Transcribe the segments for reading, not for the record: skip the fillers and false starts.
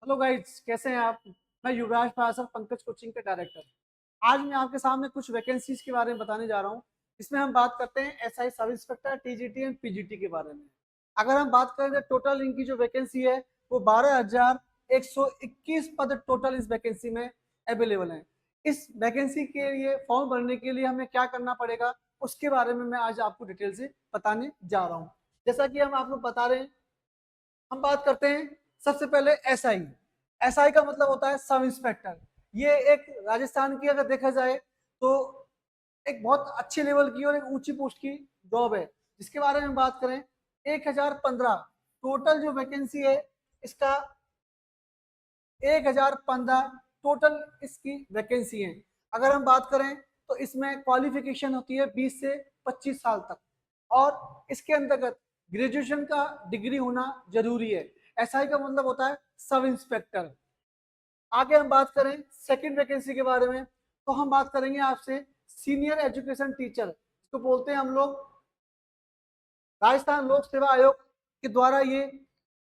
Hello guys, कैसे हैं आप। मैं युवराज पासर, पंकज कोचिंग के डायरेक्टर। आज मैं आपके सामने कुछ वैकेंसीज के बारे में बताने जा रहा हूं। इसमें हम बात करते हैं SI sub inspector, TGT and PGT के बारे में। अगर हम बात करें तो टोटल इनकी जो वैकेंसी है वो 12,121 पद टोटल इस वैकेंसी में अवेलेबल है। इस वैकेंसी के लिए फॉर्म भरने के लिए हमें क्या करना पड़ेगा उसके बारे में मैं आज आपको डिटेल से बताने जा रहा हूँ। जैसा कि हम आपको बता रहे हैं, हम बात करते हैं सबसे पहले एसआई। एसआई का मतलब होता है सब इंस्पेक्टर। ये एक राजस्थान की अगर देखा जाए तो एक बहुत अच्छे लेवल की और एक ऊंची पोस्ट की जॉब है। जिसके बारे में बात करें, 1015 टोटल जो वैकेंसी है इसका, 1015 टोटल इसकी वैकेंसी है। अगर हम बात करें तो इसमें क्वालिफिकेशन होती है 20 से 25 साल तक, और इसके अंतर्गत ग्रेजुएशन का डिग्री होना जरूरी है। एसआई का मतलब होता है सब इंस्पेक्टर। आगे हम बात करें सेकंड वैकेंसी के बारे में, तो हम बात करेंगे आपसे सीनियर एजुकेशन टीचर, जिसको बोलते हैं हम लोग। राजस्थान लोक सेवा आयोग के द्वारा ये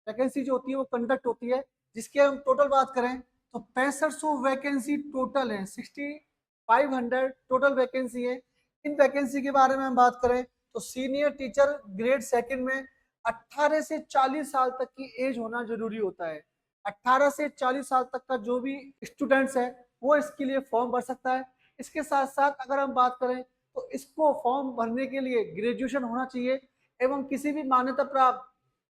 वैकेंसी जो होती है वो कंडक्ट होती है। जिसके हम टोटल बात करें तो 6500 वैकेंसी टोटल है, 6500 टोटल वैकेंसी है। इन वैकेंसी के बारे में हम बात करें तो सीनियर टीचर ग्रेड सेकंड में 18 से 40 साल तक की एज होना जरूरी होता है। 18 से 40 साल तक का जो भी स्टूडेंट्स है वो इसके लिए फॉर्म भर सकता है। इसके साथ साथ अगर हम बात करें तो इसको फॉर्म भरने के लिए ग्रेजुएशन होना चाहिए एवं किसी भी मान्यता प्राप्त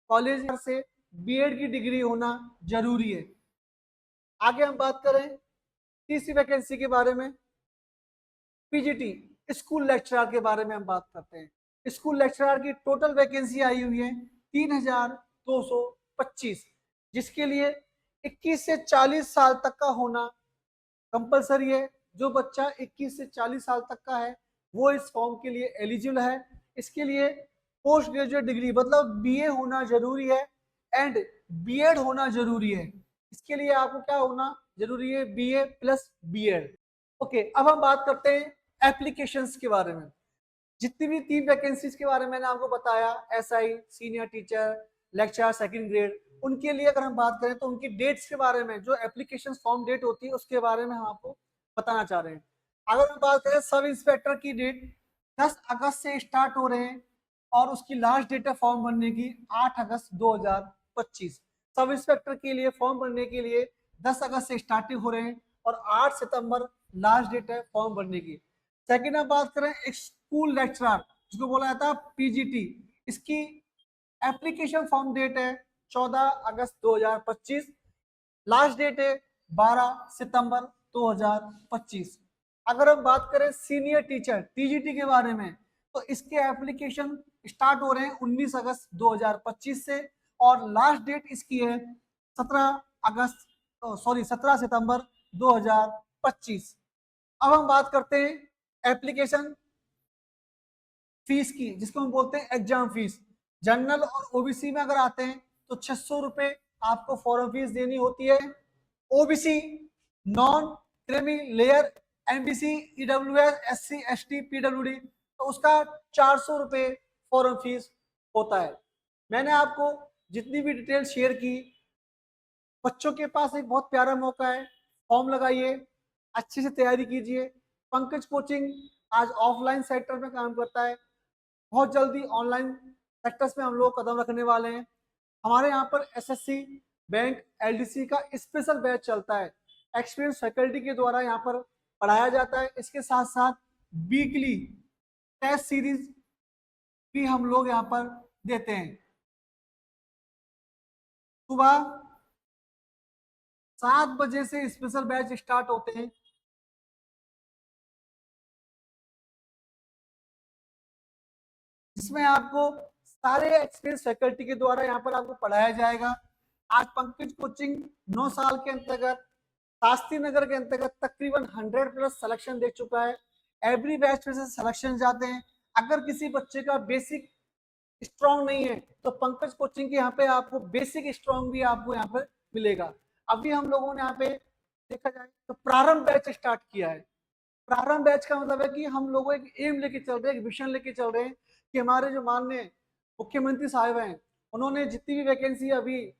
कॉलेज से बीएड की डिग्री होना जरूरी है। आगे हम बात करें तीसरी वैकेंसी के बारे में, पीजीटी स्कूल लेक्चरर के बारे में हम बात करते हैं। स्कूल लेक्चरर की टोटल वैकेंसी आई हुई है 3225, जिसके लिए 21 से 40 साल तक का होना कंपलसरी है। जो बच्चा 21 से 40 साल तक का है वो इस फॉर्म के लिए एलिजिबल है। इसके लिए पोस्ट ग्रेजुएट डिग्री मतलब बीए होना जरूरी है एंड बीएड होना जरूरी है। इसके लिए आपको क्या होना जरूरी है, बीए प्लस बीएड। ओके, अब हम बात करते हैं एप्लीकेशंस के बारे में। जितनी भी तीन वैकेंसीज के बारे में मैंने आपको बताया, SI, senior teacher, lecturer second grade, उनके लिए अगर हम बात करें तो उनकी डेट्स के बारे में, जो एप्लीकेशन फॉर्म डेट होती है उसके बारे में हम आपको बताना चाह रहे हैं। अगर हम बात करें सब इंस्पेक्टर की डेट 10 अगस्त से स्टार्ट हो रहे हैं और उसकी लास्ट डेट है फॉर्म भरने की 8 अगस्त 2025। सब इंस्पेक्टर के लिए फॉर्म भरने के लिए 10 अगस्त से स्टार्टिंग हो रहे हैं और 8 सितंबर लास्ट डेट है फॉर्म भरने की। सेकेंड हम बात करें एक स्कूल लेक्चरर, जिसको बोला जाता है पीजीटी, इसकी एप्लीकेशन फॉर्म डेट है 14 अगस्त 2025, लास्ट डेट है 12 सितंबर 2025। अगर हम बात करें सीनियर टीचर टीजीटी के बारे में तो इसके एप्लीकेशन स्टार्ट हो रहे हैं 19 अगस्त 2025 से और लास्ट डेट इसकी है 17 अगस्त, सॉरी 17 सितंबर 2025। अब हम बात करते हैं एप्लीकेशन फीस की, जिसको हम बोलते हैं एग्जाम फीस। जनरल और ओबीसी में अगर आते हैं तो 600 रुपए आपको फॉर्म फीस देनी होती है। OBC, non creamy layer, MBC, EWS, SC, ST, PWD, तो उसका 400 रुपए फॉर्म फीस होता है। मैंने आपको जितनी भी डिटेल शेयर की, बच्चों के पास एक बहुत प्यारा मौका है, फॉर्म लगाइए, अच्छे से तैयारी कीजिए। पंकज कोचिंग आज ऑफलाइन सेक्टर में काम करता है, बहुत जल्दी ऑनलाइन सेक्टर्स में हम लोग कदम रखने वाले हैं। हमारे यहाँ पर एसएससी, बैंक, एलडीसी का स्पेशल बैच चलता है। एक्सपीरियंस फैकल्टी के द्वारा यहाँ पर पढ़ाया जाता है। इसके साथ साथ वीकली टेस्ट सीरीज भी हम लोग यहाँ पर देते हैं। सुबह 7 बजे से स्पेशल बैच स्टार्ट होते हैं, जिसमें आपको सारे एक्सपीरियंस फैकल्टी के द्वारा यहाँ पर आपको पढ़ाया जाएगा। आज पंकज कोचिंग 9 साल के अंतर्गत शास्त्री नगर के अंतर्गत तकरीबन 100 प्लस सिलेक्शन दे चुका है। एवरी बैच में से सिलेक्शन जाते हैं। अगर किसी बच्चे का बेसिक स्ट्रांग नहीं है तो पंकज कोचिंग के यहाँ पे आपको बेसिक स्ट्रांग भी आपको यहाँ पे मिलेगा। अभी हम लोगों ने यहाँ पे देखा जाए तो प्रारंभ बैच स्टार्ट किया है। प्रारंभ बैच का मतलब है कि हम लोगों एक एम लेके चल रहे हैं, एक विजन लेके चल रहे हैं कि हमारे जो माननीय मुख्यमंत्री साहब हैं, उन्होंने जितनी भी वैकेंसी अभी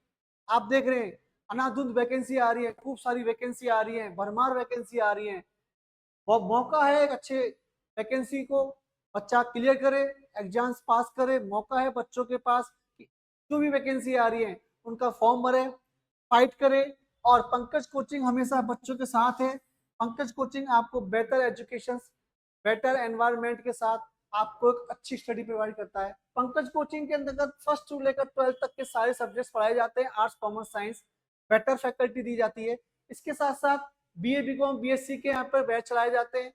आप देख रहे हैं अनाधुंध वैकेंसी आ रही है, खूब सारी वैकेंसी आ रही है, भरमार वैकेंसी आ रही है। वो मौका है एक अच्छे वैकेंसी को बच्चा क्लियर करे, एग्जाम्स पास करे, मौका है बच्चों के पास कि जो भी वैकेंसी आ रही है उनका फॉर्म भरे, फाइट करे। और पंकज कोचिंग हमेशा बच्चों के साथ है। पंकज कोचिंग आपको बेहतर एजुकेशन, बेटर एनवायरनमेंट के साथ आपको एक अच्छी स्टडी प्रोवाइड करता है। पंकज कोचिंग के अंतर्गत फर्स्ट टू लेकर 12th तक के सारे सब्जेक्ट्स पढ़ाए जाते हैं, arts commerce science. Better faculty दी जाती है। इसके साथ साथ बीए बीकॉम बीएससी के यहाँ पर बैच चलाए जाते हैं।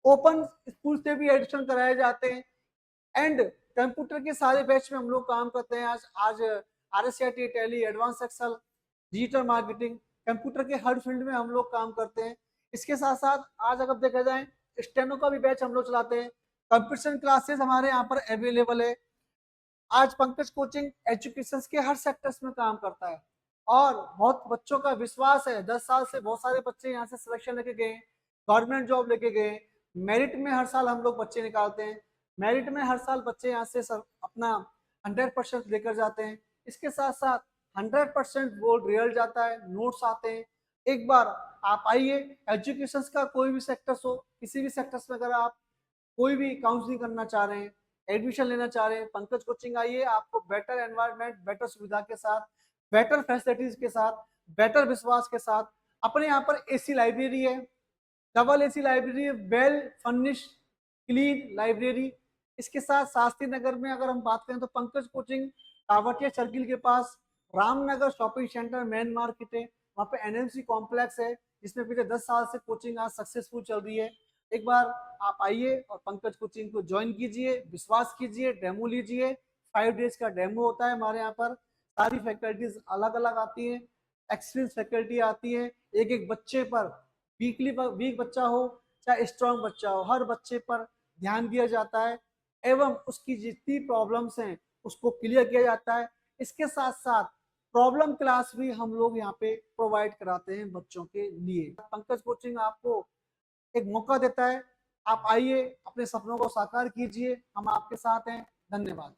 ओपन स्कूल से भी एडमिशन कराए जाते हैं। एंड कंप्यूटर के सारे बैच में हम लोग काम करते हैं। आज आज RSCIT, Tally, advance Excel, digital marketing, computer के हर फील्ड में हम लोग काम करते हैं। इसके साथ साथ आज अगर देखा जाए स्टेनो का भी बैच हम लोग चलाते हैं। कंपटीशन क्लासेस हमारे यहाँ पर अवेलेबल है। आज पंकज कोचिंग एजुकेशन के हर सेक्टर्स में काम करता है और बहुत बच्चों का विश्वास है। 10 साल से बहुत सारे बच्चे यहाँ से सिलेक्शन लेके गए, गवर्नमेंट जॉब लेके गए। मेरिट में हर साल हम लोग बच्चे निकालते हैं। मेरिट में हर साल बच्चे यहाँ से अपना 100% लेकर जाते हैं। इसके साथ साथ 100% बोर्ड रिजल्ट जाता है, नोट्स आते हैं। एक बार आप आइए, एजुकेशन का कोई भी सेक्टर्स हो, किसी भी सेक्टर्स में अगर आप कोई भी काउंसलिंग करना चाह रहे हैं, एडमिशन लेना चाह रहे हैं, पंकज कोचिंग आइए। आपको बेटर एनवायरनमेंट, बेटर सुविधा के साथ, बेटर फैसिलिटीज के साथ, बेटर विश्वास के साथ। अपने यहाँ पर एसी लाइब्रेरी है, double AC library, well furnish clean library. इसके साथ शास्त्री नगर में अगर हम बात करें तो पंकज कोचिंग कावटिया सर्किल के पास Ramnagar shopping centre main market है, वहाँ पे NMC कॉम्प्लेक्स है जिसमें पिछले 10 साल से कोचिंग आज सक्सेसफुल चल रही है। एक बार आप आइए और पंकज कोचिंग को ज्वाइन कीजिए, विश्वास कीजिए, डेमो लीजिए। 5 डेज का डेमो होता है हमारे यहाँ पर। सारी फैकल्टीज अलग अलग आती हैं, एक्सपीरियंस फैकल्टी आती है। एक एक बच्चे पर वीक बच्चा हो चाहे स्ट्रांग बच्चा हो, हर बच्चे पर ध्यान दिया जाता है एवं उसकी जितनी प्रॉब्लम्स हैं उसको क्लियर किया जाता है। इसके साथ साथ प्रॉब्लम क्लास भी हम लोग यहाँ पे प्रोवाइड कराते हैं बच्चों के लिए। पंकज कोचिंग आपको एक मौका देता है, आप आइए, अपने सपनों को साकार कीजिए, हम आपके साथ हैं। धन्यवाद।